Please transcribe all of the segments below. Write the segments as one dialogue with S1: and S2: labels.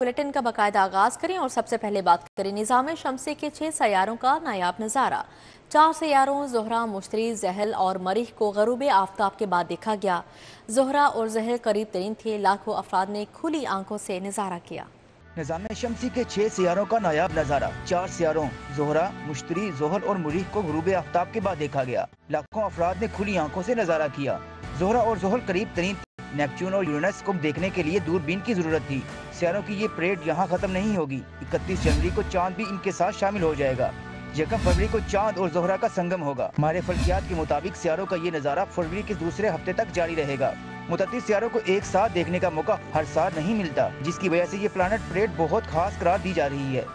S1: Bulletin का बाकायदा आगाज करें और सबसे पहले बात करें निज़ाम शमसी के 6 सैयारों का नायाब नज़ारा। 4 सैयारों ज़ोहरा, मुश्तरी, ज़हल और मरीख को ग़रूब आफ्ताब के बाद देखा गया। ज़ोहरा और ज़हल करीब तरीन थे, लाखों अफराद ने खुली आंखों से नज़ारा किया।
S2: निज़ाम शमसी के 6 सियारों का नायाब नज़ारा। 4 सियारों ज़ोहरा, मुश्तरी, ज़ोहल और मरीख को ग़रूब आफ्ताब के बाद देखा गया। लाखों अफराद ने खुली आंखों से नज़ारा किया। ज़ोहरा और ज़ोहल करीब तरीन नेपच्यून और यूरेनस को देखने के लिए दूरबीन की जरूरत थी। सियारों की ये परेड यहाँ खत्म नहीं होगी। 31 जनवरी को चांद भी इनके साथ शामिल हो जाएगा। 1 फरवरी को चांद और ज़ोहरा का संगम होगा। हमारे फल्कियात के मुताबिक सियारों का ये नज़ारा फरवरी के दूसरे हफ्ते तक जारी रहेगा। मुतअद्दिद सियारों को एक साथ देखने का मौका हर साल नहीं मिलता, जिसकी वजह से ये प्लानट परेड बहुत खास करार दी जा रही है।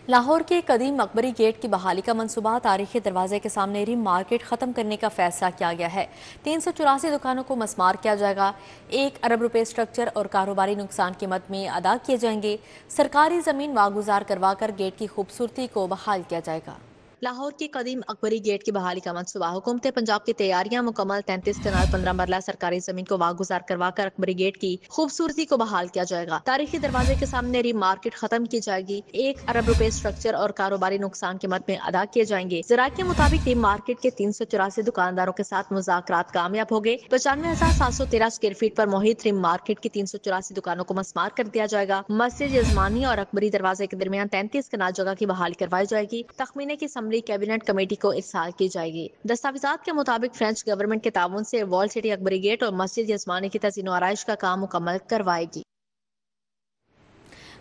S1: लाहौर के कदीम अकबरी गेट की बहाली का मंसूबा तारीखी दरवाजे के सामने रिम मार्केट खत्म करने का फैसला किया गया है। 384 दुकानों को मस्मार किया जाएगा। 1 अरब रुपए स्ट्रक्चर और कारोबारी नुकसान की मद में अदा किए जाएंगे। सरकारी जमीन वागुजार करवा कर गेट की खूबसूरती को बहाल किया जाएगा। लाहौर के कदीम अकबरी गेट की बहाली का मंसूबा हुकूमत पंजाब की तैयारियां मुकम्मल। 33 कनाल 15 मरला सरकारी जमीन को वागुजार करवा कर अकबरी गेट की खूबसूरती को बहाल किया जाएगा। तारीखी दरवाजे के सामने री मार्केट खत्म की जाएगी। 1 अरब रुपए स्ट्रक्चर और कारोबारी नुकसान की मद में अदा किए जाएंगे। ज़राए के मुताबिक री मार्केट के 384 दुकानदारों के साथ मुज़ाकरात कामयाब हो गए। 95,713 स्क्वायर फीट पर मोहित री मार्केट की 384 दुकानों को मस्मार कर दिया जाएगा। मस्जिद यजमानी और अकबरी दरवाजे के दरमियान 33 कनाल जगह की बहाली करवाई जाएगी। तखमीने की कैबिनेट कमेटी को इरसाल की जाएगी। दस्तावेजात के मुताबिक फ्रेंच गवर्नमेंट के ताउन से वॉल सिटी अकबरी गेट और मस्जिद यजमानी की तज़ीन आराइश का काम मुकम्मल करवाएगी।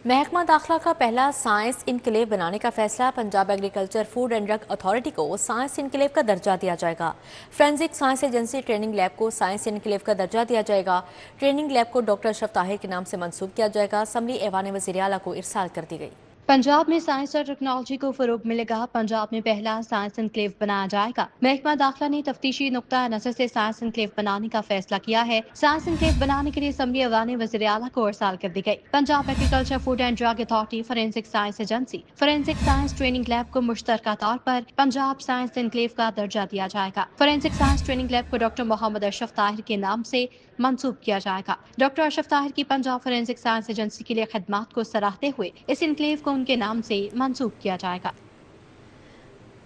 S1: महकमा दाखिला का पहला साइंस इनकलेव बनाने का फैसला। Punjab agriculture food and drug authority को साइंस इनकलेव का दर्जा दिया जाएगा। Forensic science agency training lab को साइंस इनकलेव का दर्जा दिया जाएगा। ट्रेनिंग लैब को डॉक्टर अशरफ ताहिर के नाम से मंसूब किया जाएगा। असम्बली ऐवान वज़ीर आला को इरसाल कर दी गई।
S3: पंजाब में साइंस और टेक्नोलॉजी को फरोग मिलेगा। पंजाब में पहला साइंस एनक्लेव बनाया जाएगा। महकमा दाखिला ने तफ्तीशी नुक्ता नज़र से साइंस एनक्लेव बनाने का फैसला किया है। साइंस एनक्लेव बनाने के लिए असम्बली ऐवान वज़ीर आला को इरसाल कर दी गई। Punjab agriculture food and drug authority, forensic science agency, forensic science training lab को मुश्तरका तौर पर पंजाब साइंस एनक्लेव का दर्जा दिया जाएगा। फोरेंसिक साइंस ट्रेनिंग लैब को डॉक्टर मोहम्मद अशरफ ताहिर के नाम से मंसूब किया जाएगा। डॉक्टर अशरफ ताहिर की पंजाब फोरेंसिक साइंस एजेंसी के लिए खिदमात को सराहते हुए इस इनक्लेव को उनके नाम से मंसूब किया जाएगा।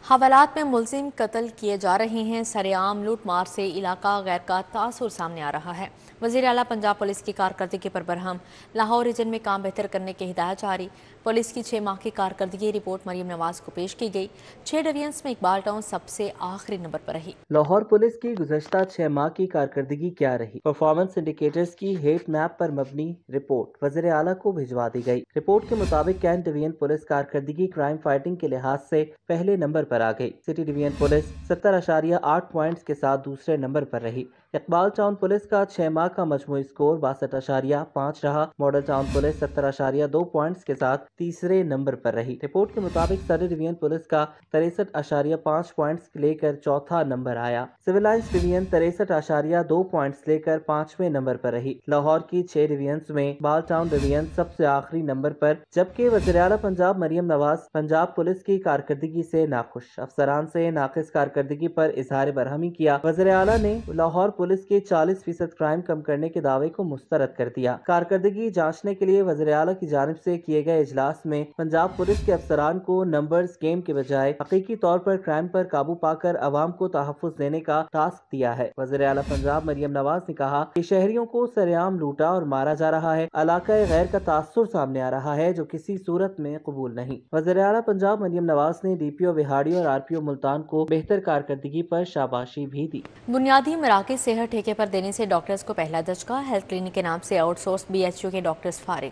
S1: हवालात में मुलजिम कत्ल किए जा रहे हैं। सरेआम लूट मार से इलाका गैर का तासुर सामने आ रहा है। वज़ीर आला पंजाब पुलिस की कारकर्दगी पर बरहम। लाहौर रीजन में काम बेहतर करने की हिदायत जारी। पुलिस की 6 माह की कारकर्दगी रिपोर्ट मरियम नवाज को पेश की गई। 6 डिवीजन्स में इकबाल टाउन सबसे आखिरी नंबर पर रही।
S4: लाहौर पुलिस की गुज़श्ता 6 माह की कारकर्दगी क्या रही? परफॉर्मेंस इंडिकेटर्स की हेट मैप पर मबनी रिपोर्ट वज़ीर आला को भिजवा दी गई। रिपोर्ट के मुताबिक कैंट डिवीजन पुलिस कारकर्दगी क्राइम फाइटिंग के लिहाज से पहले नंबर पर आ गई। सिटी डिवीजन पुलिस 70.8 पॉइंट्स के साथ दूसरे नंबर पर रही। इकबाल टाउन पुलिस का 6 माह का मजमूई स्कोर 62.5 रहा। मॉडल टाउन पुलिस 70.2 पॉइंट्स के साथ तीसरे नंबर पर रही। रिपोर्ट के मुताबिक सदर डिवीजन पुलिस का 63.5 पॉइंट्स लेकर चौथा नंबर आया। सिविल लाइंस डिवीजन 63.2 पॉइंट्स लेकर 5वें नंबर पर रही। लाहौर की 6 डिवीजन्स में इकबाल टाउन डिवीजन सबसे आखिरी नंबर पर, जबकि वज़ीर आला पंजाब मरियम नवाज पंजाब पुलिस की कारकर्दगी से नाखुश। अफसरान से नाकिस कारकर्दगी पर इजहार बरहमी किया। वज़ीर आला ने लाहौर पुलिस के 40% क्राइम कम करने के दावे को मुस्तरद कर दिया। कारकर्दगी जांचने के लिए वज़ीर आला की जानिब से किए गए इजलास में पंजाब पुलिस के अफसरान को नंबर्स गेम के बजाय हकीकी तौर पर क्राइम पर काबू पाकर अवाम को तहफ़्फ़ुज़ देने का टास्क दिया है। वज़ीर आला पंजाब मरियम नवाज ने कहा कि शहरियों को सरेआम लूटा और मारा जा रहा है। इलाक़ा गैर का तासुर सामने आ रहा है, जो किसी सूरत में कबूल नहीं। वज़ीर आला पंजाब मरियम नवाज ने DPO विहाड़ी और RPO मुल्तान को बेहतर कारकर्दगी पर शाबाशी भी दी।
S1: बुनियादी मराकज़ सेहत ठेके पर देने से डॉक्टर्स को पहला दचका। हेल्थ क्लिनिक के नाम से आउटसोर्स BHU के डॉक्टर्स फारिग।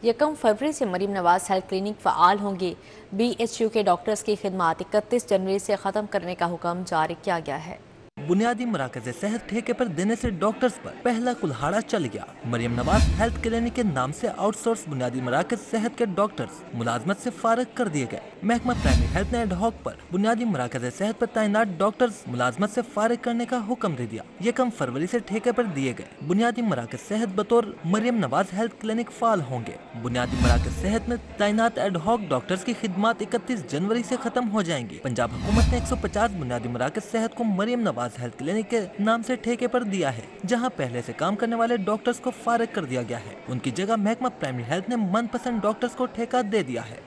S1: 1 फरवरी से मरियम नवाज हेल्थ क्लिनिक फ़आल होंगे। BHU के डॉक्टर्स की खिदमात 31 जनवरी से ख़त्म करने का हुक्म जारी किया गया है।
S5: बुनियादी मराकज़ सेहत ठेके पर देने से डॉक्टर्स पर पहला कुल्हाड़ा चल गया। मरियम नवाज हेल्थ क्लिनिक के नाम से आउटसोर्स बुनियादी मराकज़ सेहत के डॉक्टर्स मुलाजमत से फारिग कर दिए गए। महकमा प्राइमरी हेल्थ ने एडहॉक पर बुनियादी मराकज़ सेहत पर तैनात डॉक्टर्स मुलाजमत से फारिग करने का हुक्म दे दिया। 1 फरवरी से ठेके पर दिए गए बुनियादी मराकज़ सेहत बतौर मरियम नवाज हेल्थ क्लिनिक फाल होंगे। बुनियादी मराकज़ सेहत में तैनात एडहॉक डॉक्टर्स की खिदमत 31 जनवरी से खत्म हो जाएंगी। पंजाब हुकूमत ने 150 बुनियादी मराकज़ सेहत को मरियम नवाज नवाज हेल्थ क्लिनिक के नाम से ठेके पर दिया है, जहां पहले से काम करने वाले डॉक्टर्स को फारिग कर दिया गया है। उनकी जगह महकमा प्राइमरी हेल्थ ने मनपसंद डॉक्टर्स को ठेका दे दिया है।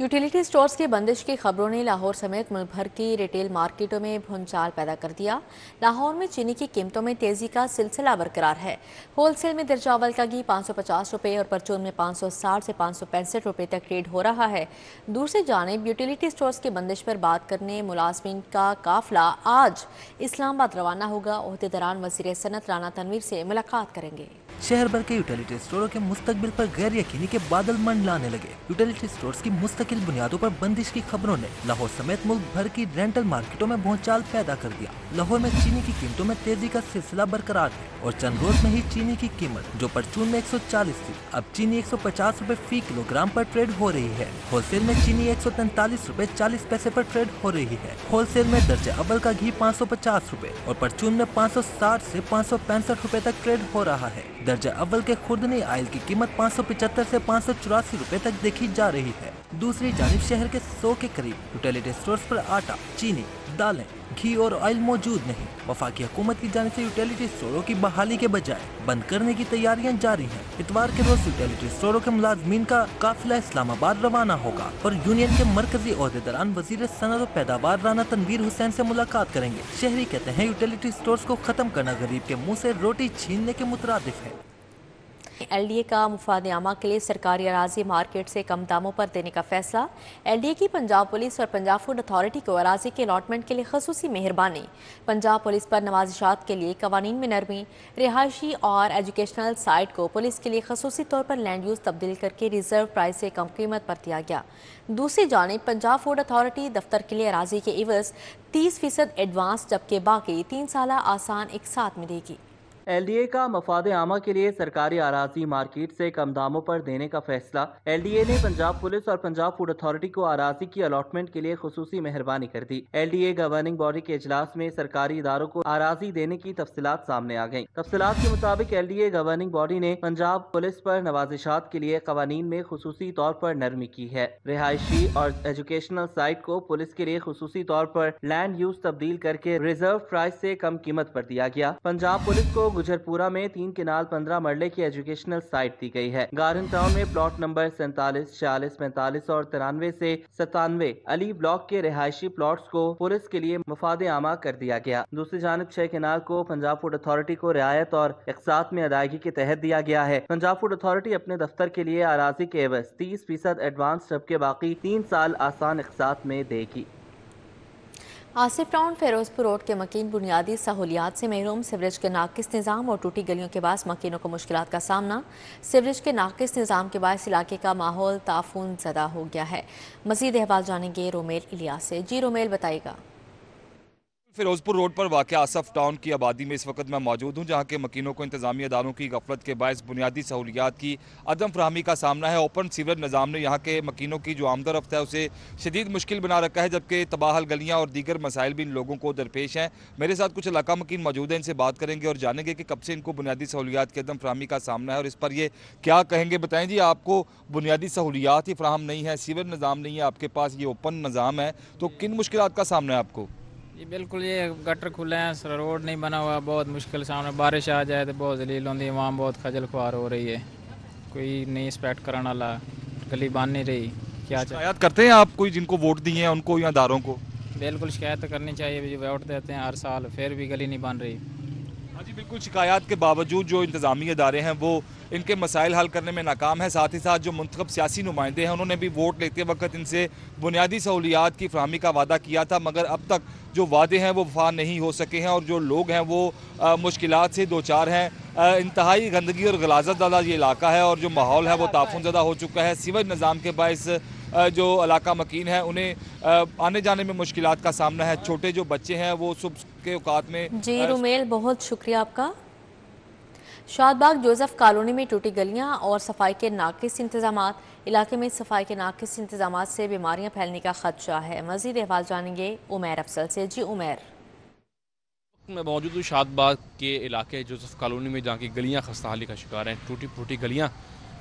S1: यूटिलिटी स्टोर्स की बंदिश की खबरों ने लाहौर समेत मुल्क भर की रिटेल मार्केटों में भूचाल पैदा कर दिया। लाहौर में चीनी की कीमतों में तेजी का सिलसिला बरकरार है। होलसेल में दर्जा अव्वल का घी 550 रुपये और परचून में 560 से 565 रुपये तक ट्रेड हो रहा है। दूसरी जानिब यूटिलिटी स्टोर्स की बंदिश पर बात करने मुलाजमीन का काफिला आज इस्लामाबाद रवाना होगा। ओहदेदारान वज़ीर सनत राना तनवीर से मुलाकात करेंगे।
S5: शहर भर के यूटिलिटी स्टोरों के मुस्तकबिल पर गैर यकीनी के बादल मंडलाने लगे। यूटिलिटी स्टोर्स की मुस्तकिल बुनियादों पर बंदिश की खबरों ने लाहौर समेत मुल्क भर की रेंटल मार्केटों में भूचाल पैदा कर दिया। लाहौर में चीनी की कीमतों में तेजी का सिलसिला बरकरार है और चंद रोज में ही चीनी की कीमत जो परचून में 140 थी, अब चीनी 150 रुपए फी किलोग्राम पर ट्रेड हो रही है। होलसेल में चीनी 143 रुपए 40 पैसे पर ट्रेड हो रही है। होलसेल में दर्जे अव्वल का घी 550 रुपए और परचून में 560 से 565 रुपए तक ट्रेड हो रहा है। दर्जा अव्वल के खुर्दनी आयल की कीमत 575 से 584 रुपए तक देखी जा रही है। दूसरी जानिब शहर के 100 के करीब यूटिलिटी स्टोर्स पर आटा, चीनी, दालें, घी और ऑयल मौजूद नहीं। वफाकी हुकूमत की जानिब से यूटिलिटी स्टोरों की बहाली के बजाय बंद करने की तैयारियां जारी हैं। इतवार के रोज यूटिलिटी स्टोरों के मुलाजमीन का काफिला इस्लामाबाद रवाना होगा और यूनियन के मरकजी ओहदेदारान वजीर सनत और पैदावार राना तनवीर हुसैन से मुलाकात करेंगे। शहरी कहते हैं यूटिलिटी स्टोर्स को खत्म करना गरीब के मुँह से रोटी छीनने के मुतरादिफ है।
S1: LDA का मुफाद आमा के लिए सरकारी अराजी मार्केट से कम दामों पर देने का फैसला। LDA की पंजाब पुलिस और पंजाब फूड अथॉरिटी को अराजी के अलॉटमेंट के लिए खसूसी मेहरबानी। पंजाब पुलिस पर नवाजिशात के लिए कवानीन में नरमी। रिहायशी और एजुकेशनल साइट को पुलिस के लिए खसूसी तौर पर लैंड यूज़ तब्दील करके रिजर्व प्राइस से कम कीमत पर दिया गया। दूसरी जानिब पंजाब फूड अथॉरिटी दफ्तर के लिए अराजी के इवज़ 30% एडवांस जबकि बाकी 3 साल आसान एक साथ मिलेगी।
S4: LDA का मफाद आमा के लिए सरकारी अराजी मार्केट से कम दामों पर देने का फैसला। LDA ने पंजाब पुलिस और पंजाब फूड अथॉरिटी को अराजी की अलॉटमेंट के लिए खुसूसी मेहरबानी कर दी। LDA गवर्निंग बॉडी के इजलास में सरकारी इदारों को अराजी देने की तफसीलात सामने आ गयी। तफसीलात के मुताबिक LDA गवर्निंग बॉडी ने पंजाब पुलिस पर नवाजिशात के लिए कवानीन में खुसूसी तौर पर नरमी की है। रिहायशी और एजुकेशनल साइट को पुलिस के लिए खुसूसी तौर पर लैंड यूज तब्दील करके रिजर्व प्राइस से कम कीमत पर दिया गया। पंजाब पुलिस को गुजरपुरा में 3 किनाल 15 मरले की एजुकेशनल साइट दी गई है। गार्डन टाउन में प्लॉट नंबर 47, 46, 45 और 93 से 97 अली ब्लॉक के रिहायशी प्लॉट्स को पुलिस के लिए मुफाद आमा कर दिया गया। दूसरी जानिब 6 किनाल को पंजाब फूड अथॉरिटी को रियायत और इक़सात में अदायगी के तहत दिया गया है। पंजाब फूड अथॉरिटी अपने दफ्तर के लिए अराजी के एवज 30% एडवांस जबकि बाकी 3 साल आसान इक़सात में देगी।
S1: आसिफ टाउन फिरोजपुर रोड के मकीन बुनियादी सहूलियात से महरूम। सीवरेज के नाकिस निज़ाम और टूटी गलियों के बायस मकीनों को मुश्किलात का सामना। सीवरेज के नाकिस निज़ाम के बायस इलाके का माहौल ताफून ज़दा हो गया है। मज़ीद अहवाल जानेंगे रोमेल इलियास से। जी रोमेल, बताइएगा।
S6: फिरोजपुर रोड पर वाक़ आसफ टाउन की आबादी में इस वक्त मैं मौजूद हूँ, जहाँ के मकीनों को इंतजामी अदारों की गफलत के बायस बुनियादी सहूलियात की अदम फराहमी का सामना है। ओपन सीवरेज निज़ाम ने यहाँ के मकीनों की जो आमदरफ्त है उसे शदीद मुश्किल बना रखा है, जबकि तबाहल गलियाँ और दीगर मसाइल भी इन लोगों को दरपेश हैं। मेरे साथ कुछ इलाका मकीन मौजूद हैं, इनसे बात करेंगे और जानेंगे कि कब से इनको बुनियादी सहूलियात की अदम फराहमी का सामना है और इस पर ये क्या कहेंगे। बताएँ जी, आपको बुनियादी सहूलियात ही फराहम नहीं है, सीवरेज निज़ाम नहीं है आपके पास, ये ओपन निज़ाम है, तो किन मुश्किलात का सामना है आपको?
S7: जी बिल्कुल, ये गटर खुले हैं, रोड नहीं बना हुआ, बहुत मुश्किल सामने बारिश आ जाए तो बहुत जलील होती है, वहाँ बहुत खजल खुआर हो रही है, कोई नहीं इंस्पेक्ट कराने वाला, गली बन नहीं रही। क्या
S6: शिकायत करते हैं आप कोई जिनको वोट दिए हैं उनको या अदारों को?
S7: बिल्कुल शिकायत तो करनी चाहिए, वोट देते हैं हर साल, फिर भी गली नहीं बन रही।
S6: हाँ जी बिल्कुल, शिकायत के बावजूद जो इंतज़ामी अदारे हैं वो इनके मसाइल हल करने में नाकाम है। साथ ही साथ जो मुंतखब सियासी नुमाइंदे हैं उन्होंने भी वोट लेते वक्त इनसे बुनियादी सहूलियात की फराहमी का वादा किया था, मगर अब तक जो वादे हैं वो वफा नहीं हो सके हैं और जो लोग हैं वो मुश्किलात से दो चार हैं। इंतहाई गंदगी और गलाजत ज़्यादा ये इलाका है और जो माहौल है वो ताफून ज़्यादा हो चुका है। सीवरेज निज़ाम के बायस जो इलाका मकीन है उन्हें आने जाने में मुश्किलात का सामना है। छोटे जो बच्चे हैं वो सुबह के औकात में।
S1: जी रुमेल, बहुत शुक्रिया आपका। शादबाग जोसेफ कॉलोनी में टूटी गलियां और सफाई के नाकिस इंतजामात। इलाके में सफाई के नाकिस इंतजामात से बीमारियां फैलने का खदशा है। मजीद अहवाल जानेंगे उमैर अफसल से। जी उमैर।
S8: मैं मौजूद हूँ शादबाग के इलाके जोसेफ कॉलोनी में, जहाँ की गलियाँ खस्ता हाली का शिकार हैं। टूटी फूटी गलियाँ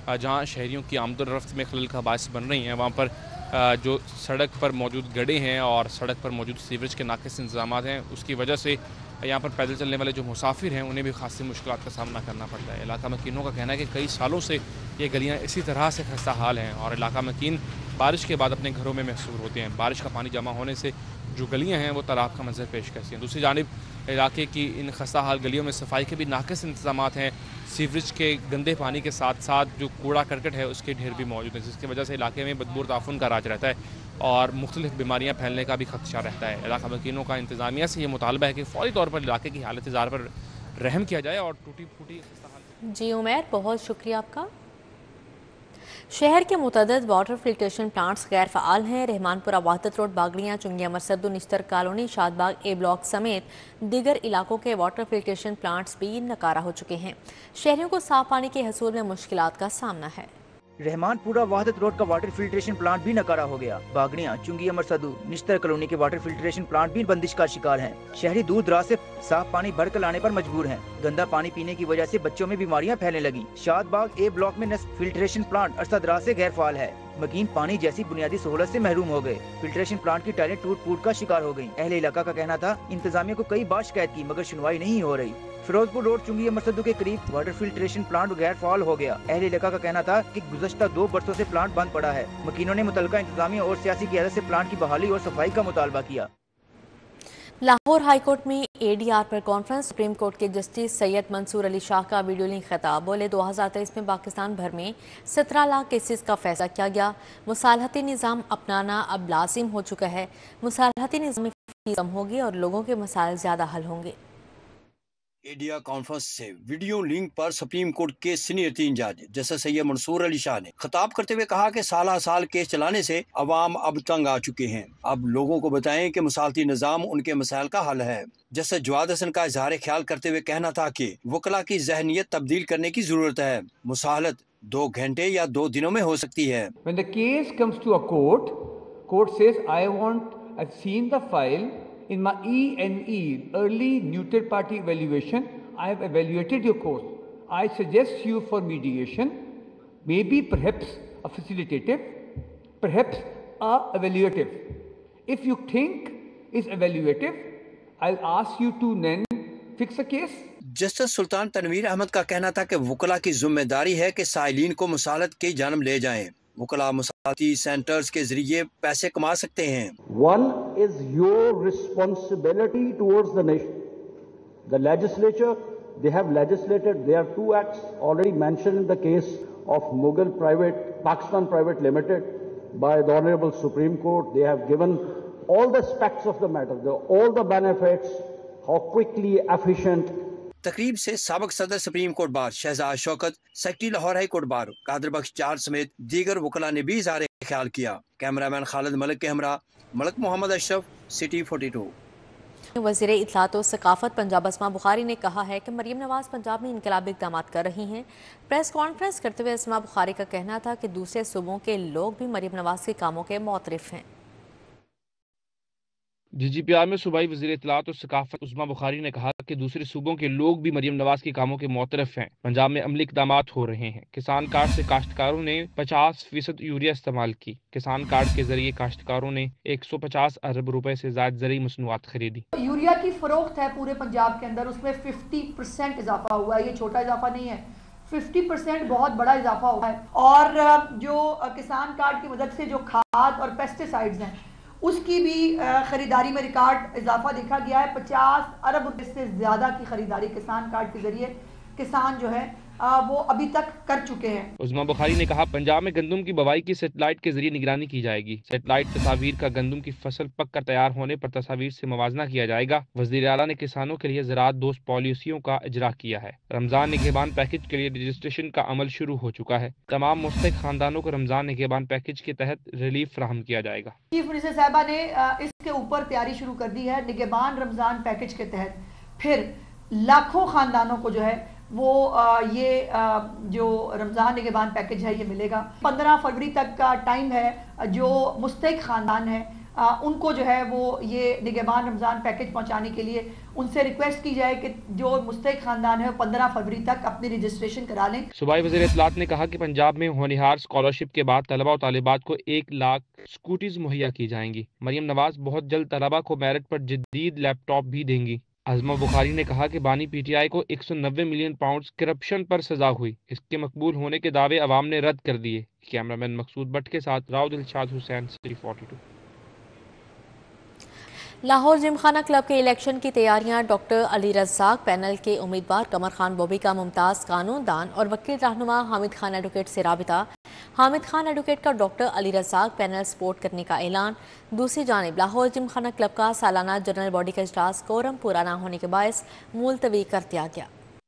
S8: जहाँ शहरियों की आमदोरफ्त में खलल का बायस बन रही हैं। वहाँ पर जो सड़क पर मौजूद गड्ढे हैं और सड़क पर मौजूद सीवरेज के नाक़िस इंतज़ामात हैं, उसकी वजह से यहाँ पर पैदल चलने वाले जो मुसाफिर हैं उन्हें भी खासी मुश्किलात का सामना करना पड़ता है। इलाका मकीनों का कहना है कि कई सालों से ये गलियाँ इसी तरह से खस्ता हाल हैं और इलाका मकीन बारिश के बाद अपने घरों में महसूर होते हैं। बारिश का पानी जमा होने से जो गलियाँ हैं वो तालाब का मंजर पेश करती हैं। दूसरी जानिब इलाके की इन खस्ता हाल गलियों में सफाई के भी नाक़िस इंतज़ामात हैं। सीवरेज के गंदे पानी के साथ साथ जो कूड़ा करकट है उसके ढेर भी मौजूद हैं, जिसकी वजह से इलाके में बदबू ताफुन का राज रहता है और मुख्तलिफ बीमारियाँ फैलने का भी खदशा रहता है। इलाका मकीनों का इंतज़ामिया से ये मुतालबा है कि फ़ौरी तौर पर इलाके की हालत ज़ार पर रहम किया जाए और टूटी फूटी खस्ता हाल।
S1: जी उमैर, बहुत शुक्रिया आपका। शहर के मुतअद्दिद वाटर फिल्ट्रेशन प्लांट्स गैर फ़ाल हैं। रहमानपुरा वाहदत रोड, बागड़ियाँ, चुंगिया मरसद, निश्तर कॉलोनी, शादबाग ए ब्लॉक समेत दीगर इलाकों के वाटर फिल्ट्रेशन प्लांट्स भी नकारा हो चुके हैं। शहरियों को साफ पानी के हसूल में मुश्किलात का सामना है।
S2: रहमानपुरा वाहदत रोड का वाटर फिल्ट्रेशन प्लांट भी नकारा हो गया। बागड़ियाँ, चुंगिया मरसदू, निश्तर कॉलोनी के वाटर फिल्ट्रेशन प्लांट भी बंदिश का शिकार हैं। शहरी दूर दराज से साफ पानी भर कर लाने पर मजबूर हैं। गंदा पानी पीने की वजह से बच्चों में बीमारियां फैलने लगी। शादबाग ए ब्लॉक में फिल्ट्रेशन प्लांट अरसा दराज से गैर फाल है। मकीन पानी जैसी बुनियादी सहूलत से महरूम हो गए। फिल्ट्रेशन प्लांट की टाइलें टूट फूट का शिकार हो गयी। अहले इलाका का कहना था इंतजामिया को कई बार शिकायत की मगर सुनवाई नहीं हो रही। फिरोजपुर रोड, चुंगिया मरसदू के करीब वाटर फिल्ट्रेशन प्लांट गैर फाल हो गया। अहले इलाका का कहना था कि गुज़श्ता 2 बरसों से प्लांट बंद पड़ा है। मकीनों ने मुतल्लिका इंतजामिया और सियासी क़यादत से प्लांट की बहाली और सफाई का मुतालबा किया।
S1: लाहौर हाई कोर्ट में एडीआर पर कॉन्फ्रेंस। सुप्रीम कोर्ट के जस्टिस सैयद मंसूर अली शाह का वीडियो लिंक खिताब। बोले 2023 में पाकिस्तान भर में 17 लाख केसेस का फैसला किया गया। मुसालहती निज़ाम अपनाना अब लाजिम हो चुका है। मुसालहती निज़ाम में फीस कम होगी और लोगों के मसाइल ज़्यादा हल होंगे।
S9: एडीआर कॉन्फ्रेंस से वीडियो लिंक पर सुप्रीम कोर्ट के सीनियर 3 जज जैसे सैयद मंसूर अली शाह ने खिताब करते हुए कहा कि साल साल केस चलाने से अवाम अब तंग आ चुके हैं। अब लोगों को बताएं कि मुसालती निज़ाम उनके मसाइल का हल है। जैसे जवाद हसन का इजहार ख्याल करते हुए कहना था कि वकला की जहनियत तब्दील करने की जरूरत है। मुसाहलत 2 घंटे या 2 दिनों में हो सकती है।
S10: When the case comes to a court says I've seen the file. In my E&E, early neutral party evaluation, I have evaluated your case. I suggest you for mediation, maybe perhaps a facilitative, perhaps a evaluative. If you think is evaluative, I'll ask you to then fix a case.
S9: Justice Sultan Tanveer Ahmed का कहना था कि वकला की जिम्मेदारी है कि साइलिन को मुसालत की जानब ले जाएं। वकला मुसालती सेंटर्स के जरिए पैसे कमा सकते हैं।
S11: One is your responsibility towards the nation. The legislature, they have legislated. There are 2 acts already mentioned in the case of Pakistan Private Limited by the Honorable Supreme Court. They have given all the aspects of the matter, all the benefits, how quickly, efficient.
S9: तकरीब से साबिक सदर supreme court bar Shahzad Shaukat, secretary Lahore high court bar Qadir Bakhsh चार समेत दीगर वकला ने भी इज़हार ख्याल किया। कैमरामैन खालिद मलिक के हमरा मलिक मोहम्मद अशरफ, सिटी 42।
S1: वज़ीर इत्तलात और सकाफत पंजाब अस्मा बुखारी ने कहा है कि मरियम नवाज पंजाब में इनकलाबी इक़दाम कर रही हैं। प्रेस कॉन्फ्रेंस करते हुए अस्मा बुखारी का कहना था कि दूसरे सूबों के लोग भी मरियम नवाज के कामों के मुतरिफ हैं।
S8: DGPR में सूबाई वज़ीर इत्तलात और सकाफत उस्मा बुखारी ने कहा कि दूसरे सूबों के लोग भी मरियम नवाज के कामों के मुतरफ हैं। पंजाब में अमली इक़दामात हो रहे हैं। किसान कार्ड से काश्तकारों ने 50% यूरिया इस्तेमाल की। किसान कार्ड के जरिए काश्तकारों ने 150 अरब रुपए से ज़ायद ज़रूरी मसनूआत खरीदी।
S12: यूरिया की फरोख्त है पूरे पंजाब के अंदर, उसमें 50% इजाफा हुआ है। ये छोटा इजाफा नहीं है, 50% बहुत बड़ा इजाफा हुआ है। और जो किसान कार्ड की मदद से जो खाद और पेस्टिसाइड्स हैं उसकी भी खरीदारी में रिकॉर्ड इजाफा देखा गया है। 50 अरब रुपए से ज़्यादा की खरीदारी किसान कार्ड के जरिए किसान जो है वो अभी तक कर चुके हैं।
S8: उस्मा बुखारी ने कहा पंजाब में गंदम की बवाई की सेटेलाइट के जरिए निगरानी की जाएगी। सेटेलाइट तस्वीर का गंदम की फसल पक कर तैयार होने पर तस्वीर से मवाजना किया जाएगा। वज़ीर आला ने किसानों के लिए ज़राअत दोस्त पॉलिसियों का इजरा किया है। रमजान निगहबान पैकेज के लिए रजिस्ट्रेशन का अमल शुरू हो चुका है। तमाम मुस्तहिक खानदानों को रमजान निगहबान पैकेज के तहत रिलीफ फराहम किया जाएगा।
S12: चीफ मिनिस्टर साहबा ने इसके ऊपर तैयारी शुरू कर दी है। निगहबान रमजान पैकेज के तहत फिर लाखों खानदानों को जो है वो ये जो रमज़ान निगहबान पैकेज है ये मिलेगा। 15 फरवरी तक का टाइम है। जो मुस्तहिक ख़ानदान है ان کو جو ہے وہ یہ نگہبان رمضان پیکج پہنچانے کے لیے ان سے ریکویسٹ کی جائے کہ جو مستحق خاندان ہے 15 فروری تک اپنی رجسٹریشن کرا لیں۔
S8: صوبائی وزیر اطلاعات نے کہا کہ پنجاب میں ہونہار اسکالرشپ کے بعد طلبہ و طالبات کو 1 لاکھ اسکوٹیز مہیا کی جائیں گی۔ مریم نواز بہت جلد طلبہ کو میرٹ پر جدید لیپ ٹاپ بھی دیں گی۔ عظمہ بخاری نے کہا کہ بانی پی ٹی آئی کو 190 ملین پاؤنڈز کرپشن پر سزا ہوئی، اس کے مقبول ہونے کے دعوے عوام نے رد کر دیے۔ کیمرامین مقصود بٹ کے ساتھ راؤ دلشاد حسین، سٹی 42۔
S1: لاہور جم خانہ کلب کے الیکشن کی تیاریاں۔ ڈاکٹر علی رزاق پینل کے امیدوار قمر خان بوبی کا ممتاز قانون دان اور وکیل رہنما حامد خان ایڈوکیٹ سے رابطہ۔ حامد خان ایڈوکیٹ کا ڈاکٹر علی رزاق پینل سپورٹ کرنے کا اعلان۔ دوسری جانب لاہور جم خانہ کلب کا سالانہ جنرل باڈی کا اجلاس کورم پورا نہ ہونے کے باعث ملتوی کر دیا گیا۔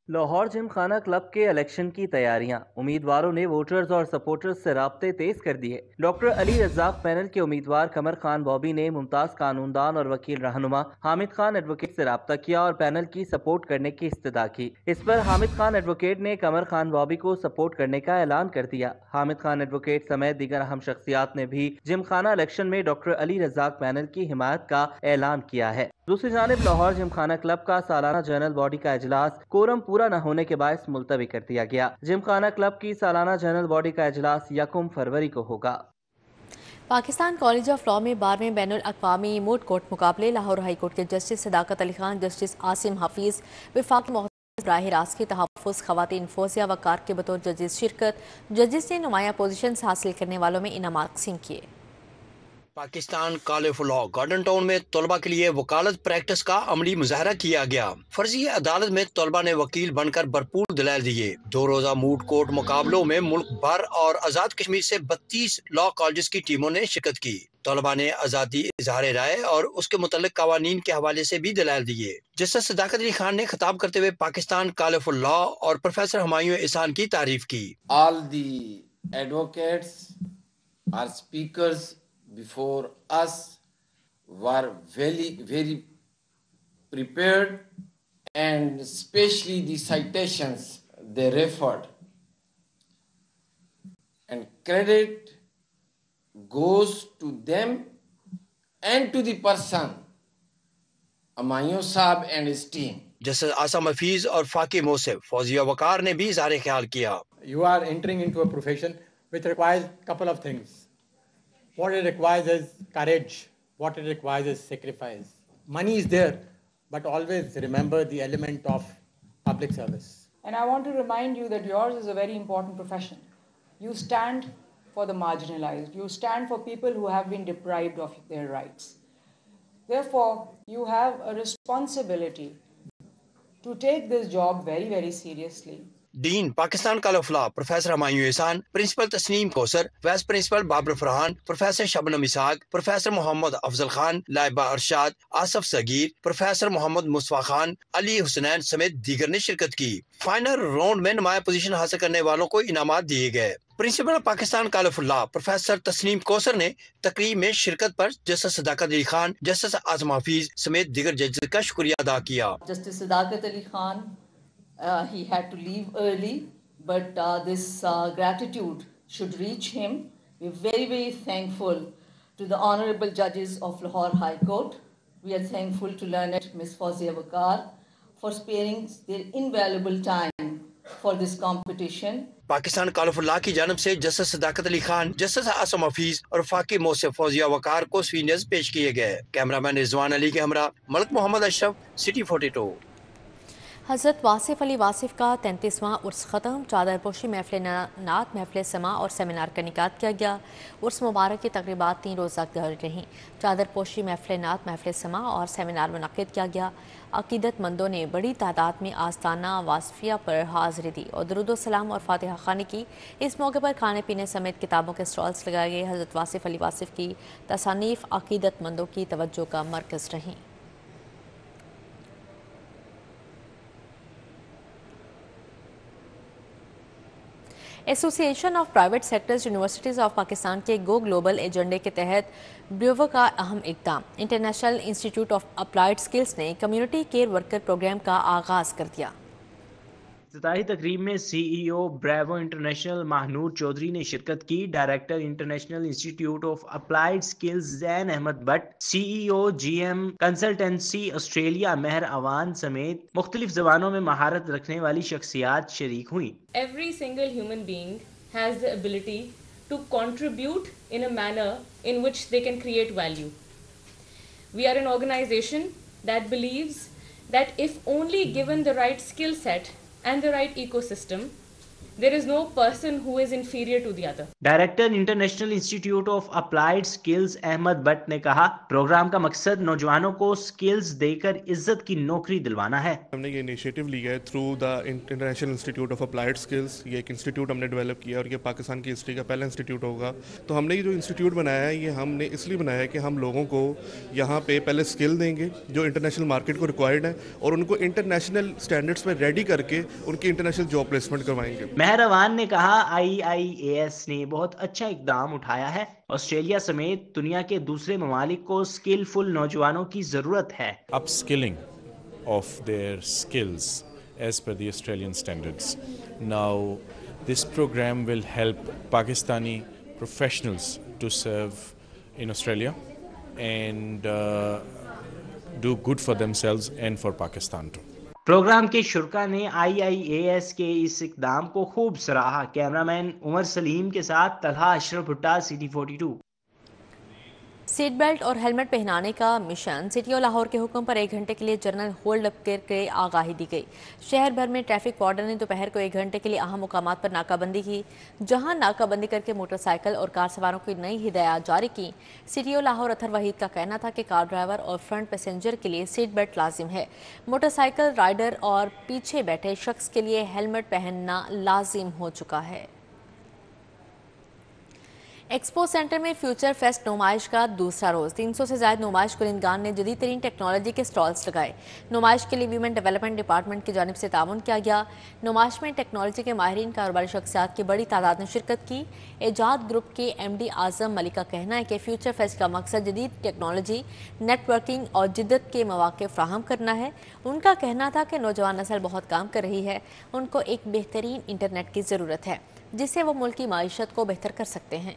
S4: لاہور جم خانہ کلب کے الیکشن کی تیاریاں۔ امیدواروں نے ووٹرز اور سپورٹرز سے رابطے تیز کر دیے۔ ڈاکٹر علی رزاق پینل کے امیدوار قمر خان بوبی نے ممتاز قانون دان اور وکیل رہنما حامد خان ایڈوکیٹ سے رابطہ کیا اور پینل کی سپورٹ کرنے کی استدعا کی۔ اس پر حامد خان ایڈوکیٹ نے قمر خان بوبی کو سپورٹ کرنے کا اعلان کر دیا۔ حامد خان ایڈوکیٹ سمیت دیگر اہم شخصیات نے بھی جم خانہ الیکشن میں ڈاکٹر علی رزاق پینل کی حمایت کا اعلان کیا ہے۔ دوسری جانب لاہور جم خانہ کلب کا سالانہ جنرل باڈی کا اجلاس کورم پورا نہ ہونے کے باعث ملتوی کر دیا گیا۔ جم خانہ کلب کی سالانہ جنرل باڈی کا اجلاس 1 فروری کو ہوگا۔
S1: پاکستان کالج آف لاء میں 12ویں بین الاقوامی موٹ کورٹ مقابلے۔ لاہور ہائی کورٹ کے جسٹس صداقت علی خان، جسٹس عاصم حفیظ، وفاقی محترم براہ راست کی تحفظ، خواتین فوزیہ وقار کے بطور ججز شرکت۔ ججز نے نمایاں پوزیشنز حاصل کرنے والوں میں انعامات تقسیم کیے۔
S9: Pakistan college of law garden town میں طلبہ کے لیے وکالت پریکٹس کا عملی مظاہرہ کیا گیا۔ فرضی عدالت میں طلبہ نے وکیل بن کر بھرپور دلائل دیے۔ 2 روزہ موٹ کورٹ مقابلوں میں ملک بھر اور آزاد کشمیر سے 32 لاء کالجز کی ٹیموں نے شرکت کی۔ طلبہ نے آزادی اظہار رائے اور اس کے متعلق قوانین کے حوالے سے بھی دلائل دیے۔ جسٹس صداقت علی خان نے خطاب کرتے ہوئے پاکستان کالج آف لاء اور پروفیسر ہمایوں احسان کی تعریف کی۔
S13: All the advocates or speakers before us were very prepared, and especially the citations they referred. And credit goes to them and to the person, Humayun Saab and his team.
S9: Justice Asim Hafeez اور فاقی موصف فوزیہ وقار نے بھی اظہار خیال کیا۔
S14: You are entering into a profession which requires a couple of things. What it requires is courage. What it requires is sacrifice. Money is there, but always remember the element of public service.
S15: And I want to remind you that yours is a very important profession. You stand for the marginalized. You stand for people who have been deprived of their rights. Therefore, you have a responsibility to take this job very, very seriously.
S9: Dean Pakistan college of law professor Humayun Ehsan, principal Tasneem Kausar, vice principal Babar Farhan, professor Shabnam Ishaq, professor Muhammad Afzal Khan, Laiba Irshad, Asif Saghir, professor Muhammad Mustafa Khan, Ali Hasnain سمیت دیگر نے شرکت کی۔ Final round میں نمایاں position حاصل کرنے والوں کو انعامات دیے گئے۔ Principal Pakistan college of law professor Tasneem Kausar نے تقریب میں شرکت پر جسٹس صداقت علی خان، جسٹس عاصم حفیظ سمیت دیگر ججز کا شکریہ ادا کیا۔
S16: Justice Sadaqat Ali Khan, he had to leave early, but this gratitude should reach him. We're very, very thankful to the honorable judges of Lahore High Court. We are thankful to learned Ms. Fawzia Waqar for sparing their invaluable time for this competition.
S9: Pakistan college of law کی جانب سے justice Sadaqat Ali Khan, justice Asim Hafeez اور فاقی موصف فوزیہ وقار کو سوینئرز پیش کیے گئے۔ Cameraman رضوان علی کے ہمراہ ملک محمد اشرف، سٹی 42۔
S1: حضرت واصف علی واصف کا 33واں عرس ختم۔ چادر پوشی محفل نعت، محفل سماع اور سیمینار کا انعقاد کیا گیا۔ عرس مبارک کی تقریبات 3 روزہ جاری رہیں۔ چادر پوشی، محفل نعت، محفل سماع اور سیمینار منعقد کیا گیا۔ عقیدت مندوں نے بڑی تعداد میں آستانہ واصفیہ پر حاضری دی اور درود و سلام اور فاتحہ خوانی کی۔ اس موقع پر کھانے پینے سمیت کتابوں کے سٹالز لگائے گئے۔ حضرت واصف علی واصف کی تصانیف عقیدت مندوں کی توجہ کا مرکز رہیں۔ ایسوسی ایشن of private sectors universities of Pakistan کے گو گلوبل ایجنڈے کے تحت بیوو کا اہم اقدام international institute of applied skills نے کمیونٹی کیئر ورکر پروگرام کا آغاز کر دیا۔
S17: افتتاحی تقریب میں CEO Brevo international Mahnoor Chaudhry نے شرکت کی۔ Director international institute of applied skills Zain Ahmed Butt, CEO GM consultancy Australia Mehr Awan سمیت مختلف زبانوں میں مہارت رکھنے والی شخصیات شریک ہوئیں۔
S18: Every single human being has the ability to contribute in a manner in which they can create value. We are an organization that believes that if only given the right skill set and the right ecosystem, there is no person who is inferior to the other.
S17: Director international institute of applied skills Ahmed Butt نے کہا، programme کا مقصد نوجوانوں کو skills دے کر عزت کی نوکری دلوانا ہے۔
S19: ہم نے یہ انیشیٹو لیا ہے through the international institute of applied skills. یہ ایک انسٹیٹیوٹ ہم نے ڈیولپ کیا اور یہ پاکستان کی ہسٹری کا پہلا انسٹیٹیوٹ ہوگا۔ تو ہم نے یہ جو انسٹیٹیوٹ بنایا ہے، یہ ہم نے اس لیے بنایا ہے کہ ہم لوگوں کو یہاں پہ پہلے اسکل دیں گے جو انٹرنیشنل مارکیٹ کو ریکوائرڈ ہے، اور ان کو انٹرنیشنل اسٹینڈرڈس پہ ریڈی کر کے ان کی انٹرنیشنل جاب پلیسمنٹ کروائیں گے۔
S17: مہر اوان نے کہا، IIAS نے بہت اچھا اقدام اٹھایا ہے۔ آسٹریلیا سمیت دنیا کے دوسرے ممالک کو اسکلفل نوجوانوں کی ضرورت ہے۔
S20: Upskilling of their skills as per the Australian standards. Now this program will help Pakistani professionals to serve in Australia and do good for themselves and for Pakistan too.
S17: Program کے شرکاء نے IIAS کے اس اقدام کو خوب سراہا۔ Cameraman عمر سلیم کے ساتھ طلحہ اشرف بھٹا، City 42۔
S1: سیٹ بیلٹ اور ہیلمٹ پہنانے کا مشن سٹی اور لاہور کے حکم پر 1 گھنٹے کے لیے جنرل ہولڈ اپ کر کے آگاہی دی گئی۔ شہر بھر میں ٹریفک وارڈن نے دوپہر کو 1 گھنٹے کے لیے اہم مقامات پر ناکہ بندی کی، جہاں ناکہ بندی کر کے موٹر سائیکل اور کار سواروں کو نئی ہدایات جاری کی۔ سٹی اور لاہور اطہر وحید کا کہنا تھا کہ کار ڈرائیور اور فرنٹ پیسنجر کے لیے سیٹ بیلٹ لازم ہے، موٹر سائیکل رائڈر اور پیچھے بیٹھے شخص کے لیے ہیلمٹ پہننا لازم ہو چکا ہے۔ ایکسپو سینٹر میں فیوچر فیسٹ نمائش کا دوسرا روز 300 سے زائد نمائش کنندگان نے جدید ترین ٹیکنالوجی کے سٹالز لگائے۔ نمائش کے لیے ویمن ڈیولپمنٹ ڈپارٹمنٹ کی جانب سے تعاون کیا گیا۔ نمائش میں ٹیکنالوجی کے ماہرین، کاروباری شخصیات کی بڑی تعداد نے شرکت کی۔ ایجاد گروپ کے MD اعظم ملک کا کہنا ہے کہ فیوچر فیسٹ کا مقصد جدید ٹیکنالوجی، نیٹ ورکنگ اور جدت کے مواقع فراہم کرنا ہے۔ ان کا کہنا تھا کہ نوجوان نسل بہت کام کر رہی ہے، ان کو ایک بہترین انٹرنیٹ کی ضرورت ہے جس سے وہ ملک کی معیشت کو بہتر کر سکتے ہیں۔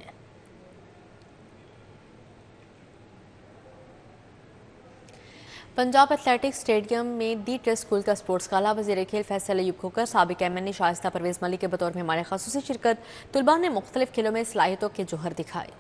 S1: پنجاب ایتھلیٹکس اسٹیڈیم میں دی ٹرسٹ اسکول کا سپورٹس گالا، وزیر کھیل فیصل ایوب کھوکر، سابق MNA شائستہ پرویز ملک کے بطور مہمان خصوصی شرکت۔ طلباء نے مختلف کھیلوں میں صلاحیتوں کے جوہر دکھائے۔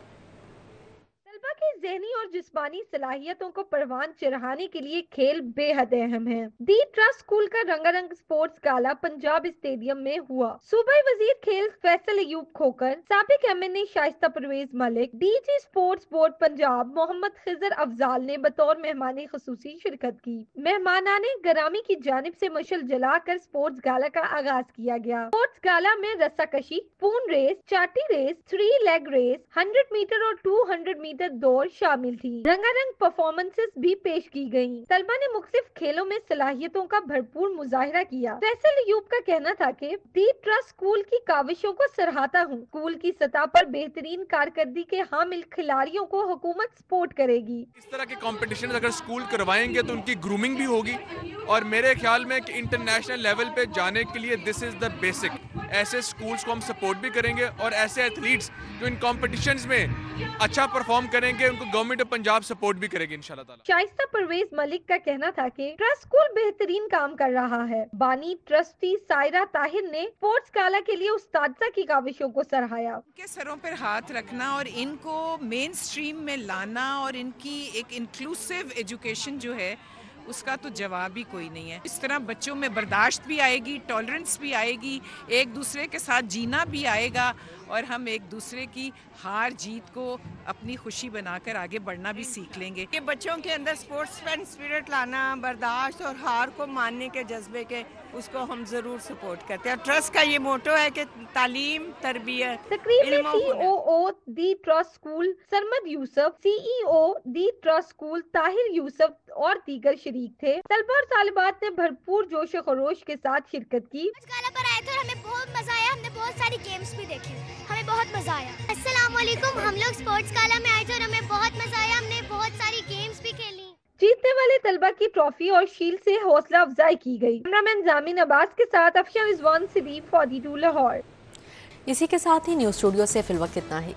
S21: طلباء کی ذہنی اور جسمانی صلاحیتوں کو پروان چڑھانے کے لیے کھیل بے حد اہم ہے۔ دی ٹرسٹ اسکول کا رنگا رنگ سپورٹس گالا پنجاب اسٹیڈیم میں ہوا۔ صوبائی وزیر کھیل فیصل ایوب کھوکر، سابق MNA شائستہ پرویز ملک، DG اسپورٹس بورڈ پنجاب محمد خضر افضال نے بطور مہمان خصوصی شرکت کی۔ مہمانان گرامی کی جانب سے مشعل جلا کر سپورٹس گالا کا آغاز کیا گیا۔ سپورٹس گالا میں رسہ کشی، سپون ریس، چاٹی ریس، 3 لیگ ریس، 100 میٹر اور 200 میٹر دوڑ شامل تھی۔ رنگا رنگ پرفارمنسز بھی پیش کی گئیں۔ طلبہ نے مختلف کھیلوں میں صلاحیتوں کا بھرپور مظاہرہ کیا۔ فیصل ایوب کا کہنا تھا کہ دی ٹرسٹ اسکول کی کاوشوں کو سراہتا ہوں۔ اسکول کی سطح پر بہترین کارکردگی کے حامل کھلاڑیوں کو حکومت سپورٹ کرے گی۔
S22: اس طرح کے کمپٹیشن اگر اسکول کروائیں گے تو ان کی گرومنگ بھی ہوگی، اور میرے خیال میں کہ انٹرنیشنل لیول پہ جانے کے لیے دس از دا بیسک۔ ایسے اسکولز کو ہم سپورٹ بھی کریں گے، اور ایسے ایتھلیٹس جو ان کمپٹیشنز میں اچھا پرفارم کریں گے ان کو گورنمنٹ آف پنجاب سپورٹ بھی کرے گی انشاءاللہ تعالی۔
S21: شائستہ پرویز ملک کا کہنا تھا کہ ٹرسٹ اسکول بہترین کام کر رہا ہے۔ بانی ٹرسٹی سائرہ طاہر نے اسپورٹس گالا کے لیے اساتذہ کی کاوشوں کو سراہایا۔
S23: ان کے سروں پر ہاتھ رکھنا اور ان کو مین سٹریم میں لانا اور ان کی ایک انکلوسیو ایجوکیشن جو ہے اس کا تو جواب ہی کوئی نہیں ہے۔ اس طرح بچوں میں برداشت بھی آئے گی، ٹالرنس بھی آئے گی، ایک دوسرے کے ساتھ جینا بھی آئے گا، اور ہم ایک دوسرے کی ہار جیت کو اپنی خوشی بنا کر آگے بڑھنا بھی سیکھ لیں گے۔
S24: کہ بچوں کے اندر اسپورٹس مین اسپرٹ لانا، برداشت اور ہار کو ماننے کے جذبے کے، اس کو ہم ضرور سپورٹ کرتے ہیں۔ ٹرسٹ کا یہ موٹو ہے کہ تعلیم، تربیت،
S21: تقریب میں COO the Trust School Sarmad Yousuf, CEO the Trust School Tahir Yousuf اور دیگر شریک تھے۔ طلبہ اور طالبات نے بھرپور جوش و خروش کے ساتھ شرکت کی۔
S25: گالا پر آئے تھے اور ہمیں بہت مزہ آیا، ہم نے بہت ساری گیمز بھی دیکھی، ہمیں بہت مزہ آیا۔ السلام علیکم، ہم لوگ اسپورٹس گالا میں آئے تھے اور ہمیں بہت مزہ آیا، ہم نے بہت ساری گیمز بھی کھیلی۔
S21: जीतने वाले तलबा की ट्रॉफी और शील्ड से हौसला अफजाई की गई। कैमरामैन जामिन अब्बास के साथ अफशा रिजवान सिद्दीक 42 लाहौर।
S1: इसी के साथ ही न्यूज़ स्टूडियो से फिलवक्त इतना ही।